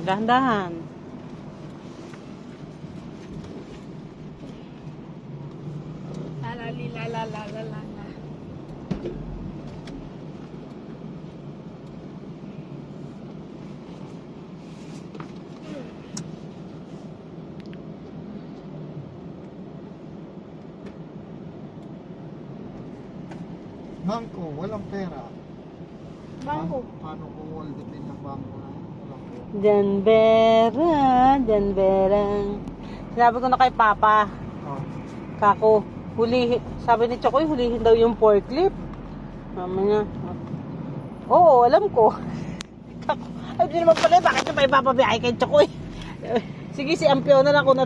Dahan-dahan. La. Bangko, walang pera. Bangko. Paano kung hold din ng bangko na walang pera? Janbera. Sinabi ko na kay Papa, Oh. kako, hulihin. Sabi ni Chokoy, hulihin daw yung forklift. Mama niya, oo, alam ko. Kako, ay, di naman pala, bakit siya pa ipapabiyahe kay Chokoy? Sige, si Ampio na lang kung